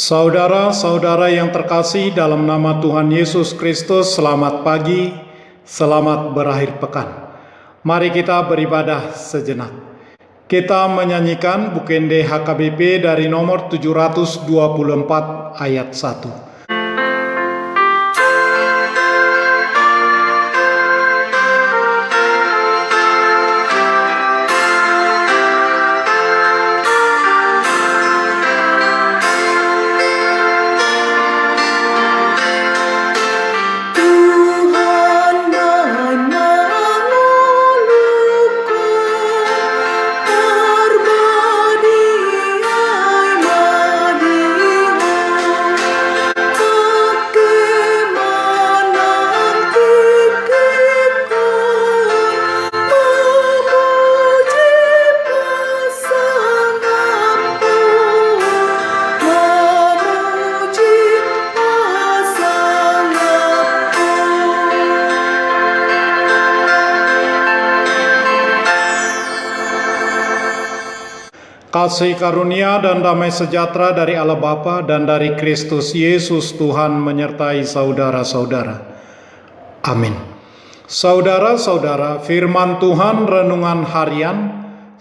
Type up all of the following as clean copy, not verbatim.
Saudara-saudara yang terkasih dalam nama Tuhan Yesus Kristus, selamat pagi, selamat berakhir pekan. Mari kita beribadah sejenak. Kita menyanyikan Bukende HKBP dari nomor 724 ayat 1. Kasih karunia dan damai sejahtera dari Allah Bapa dan dari Kristus Yesus Tuhan menyertai saudara-saudara. Amin. Saudara-saudara, firman Tuhan renungan harian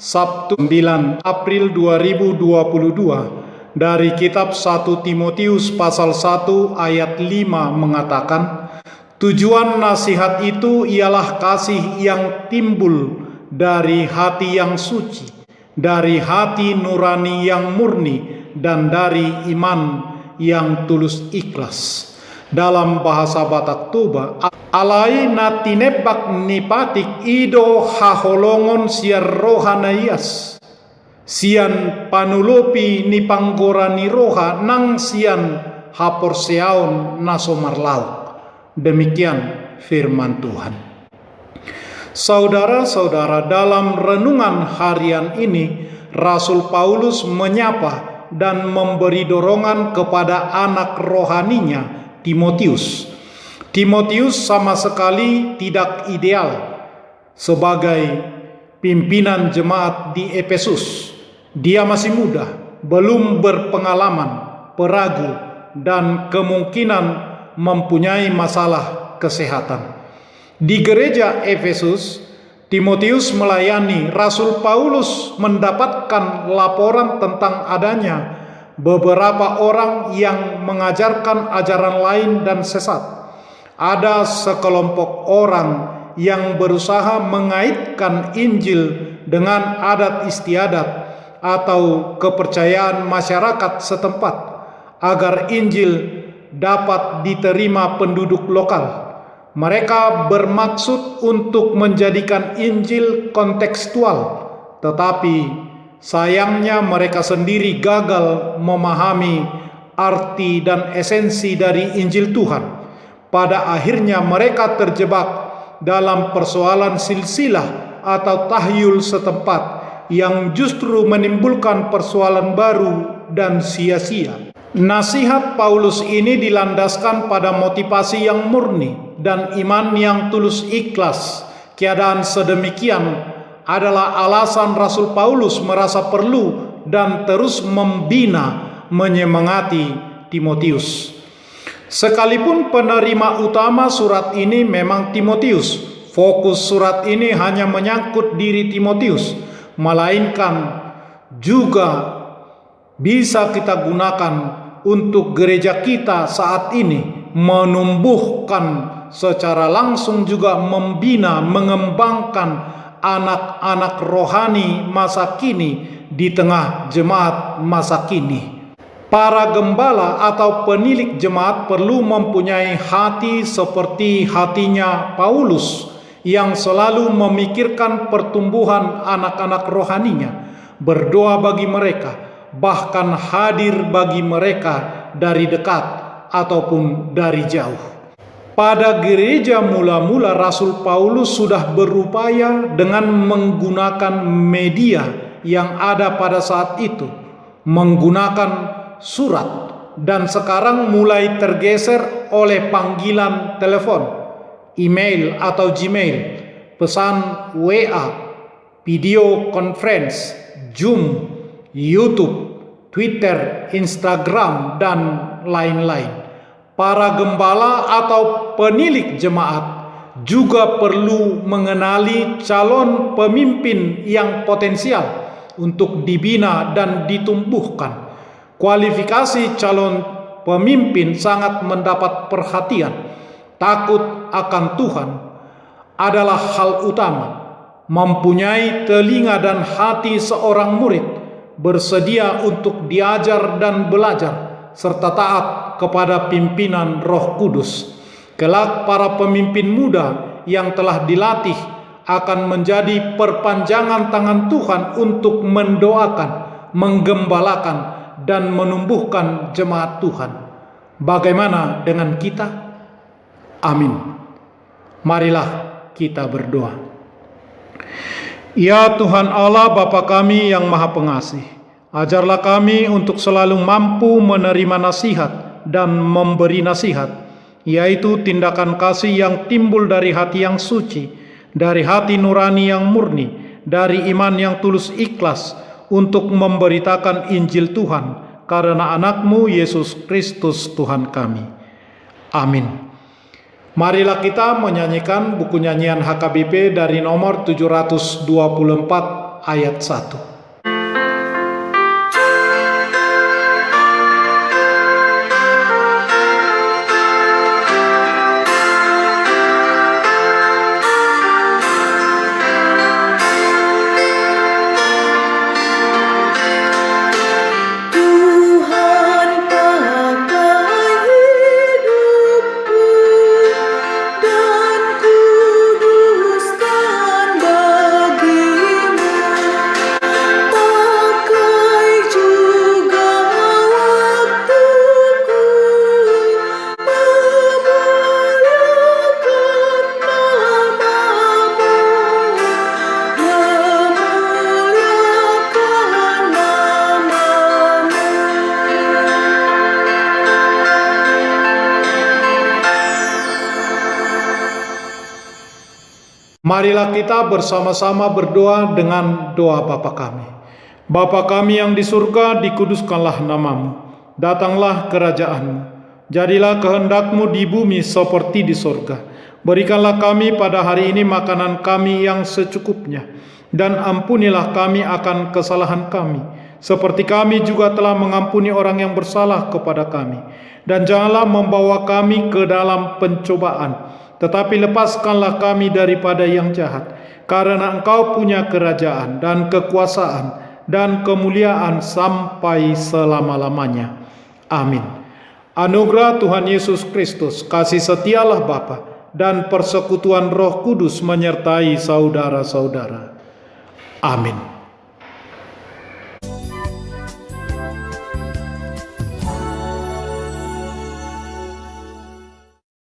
Sabtu 9 April 2022 dari kitab 1 Timotius pasal 1 ayat 5 mengatakan, tujuan nasihat itu ialah kasih yang timbul dari hati yang suci, dari hati nurani yang murni, dan dari iman yang tulus ikhlas. Dalam bahasa Batak Toba, alai natinebak nipatik ido haholongon siar rohanayas, sian panulopi nipanggorani roha nang sian haporseaon nasomarlau. Demikian firman Tuhan. Saudara-saudara, dalam renungan harian ini, Rasul Paulus menyapa dan memberi dorongan kepada anak rohaninya, Timotius. Timotius sama sekali tidak ideal sebagai pimpinan jemaat di Efesus. Dia masih muda, belum berpengalaman, peragu, dan kemungkinan mempunyai masalah kesehatan. Di gereja Efesus, Timotius melayani. Rasul Paulus mendapatkan laporan tentang adanya beberapa orang yang mengajarkan ajaran lain dan sesat. Ada sekelompok orang yang berusaha mengaitkan Injil dengan adat istiadat atau kepercayaan masyarakat setempat agar Injil dapat diterima penduduk lokal. Mereka bermaksud untuk menjadikan Injil kontekstual, tetapi sayangnya mereka sendiri gagal memahami arti dan esensi dari Injil Tuhan. Pada akhirnya mereka terjebak dalam persoalan silsilah atau tahyul setempat yang justru menimbulkan persoalan baru dan sia-sia. Nasihat Paulus ini dilandaskan pada motivasi yang murni dan iman yang tulus ikhlas. Keadaan sedemikian adalah alasan Rasul Paulus merasa perlu dan terus membina, menyemangati Timotius. Sekalipun penerima utama surat ini memang Timotius, fokus surat ini hanya menyangkut diri Timotius, melainkan juga bisa kita gunakan untuk gereja kita saat ini, menumbuhkan secara langsung juga membina, mengembangkan anak-anak rohani masa kini di tengah jemaat masa kini. Para gembala atau penilik jemaat perlu mempunyai hati seperti hatinya Paulus yang selalu memikirkan pertumbuhan anak-anak rohaninya, berdoa bagi mereka, bahkan hadir bagi mereka dari dekat ataupun dari jauh. Pada gereja mula-mula, Rasul Paulus sudah berupaya dengan menggunakan media yang ada pada saat itu, menggunakan surat, dan sekarang mulai tergeser oleh panggilan telepon, email atau Gmail, pesan WA, video conference, Zoom, YouTube, Twitter, Instagram, dan lain-lain. Para gembala atau penilik jemaat juga perlu mengenali calon pemimpin yang potensial untuk dibina dan ditumbuhkan. Kualifikasi calon pemimpin sangat mendapat perhatian. Takut akan Tuhan adalah hal utama. Mempunyai telinga dan hati seorang murid, bersedia untuk diajar dan belajar, serta taat kepada pimpinan Roh Kudus. Kelak para pemimpin muda yang telah dilatih akan menjadi perpanjangan tangan Tuhan untuk mendoakan, menggembalakan, dan menumbuhkan jemaat Tuhan. Bagaimana dengan kita? Amin. Marilah kita berdoa. Ya Tuhan Allah Bapa kami yang Maha Pengasih, ajarlah kami untuk selalu mampu menerima nasihat dan memberi nasihat, yaitu tindakan kasih yang timbul dari hati yang suci, dari hati nurani yang murni, dari iman yang tulus ikhlas untuk memberitakan Injil Tuhan karena anak-Mu Yesus Kristus Tuhan kami. Amin. Marilah kita menyanyikan buku nyanyian HKBP dari nomor 724 ayat 1. Marilah kita bersama-sama berdoa dengan doa Bapa kami. Bapa kami yang di surga, dikuduskanlah nama-Mu. Datanglah kerajaan-Mu. Jadilah kehendak-Mu di bumi seperti di surga. Berikanlah kami pada hari ini makanan kami yang secukupnya. Dan ampunilah kami akan kesalahan kami, seperti kami juga telah mengampuni orang yang bersalah kepada kami. Dan janganlah membawa kami ke dalam pencobaan, tetapi lepaskanlah kami daripada yang jahat, karena Engkau punya kerajaan dan kekuasaan dan kemuliaan sampai selama-lamanya. Amin. Anugerah Tuhan Yesus Kristus, kasih setialah Bapa, dan persekutuan Roh Kudus menyertai saudara-saudara. Amin.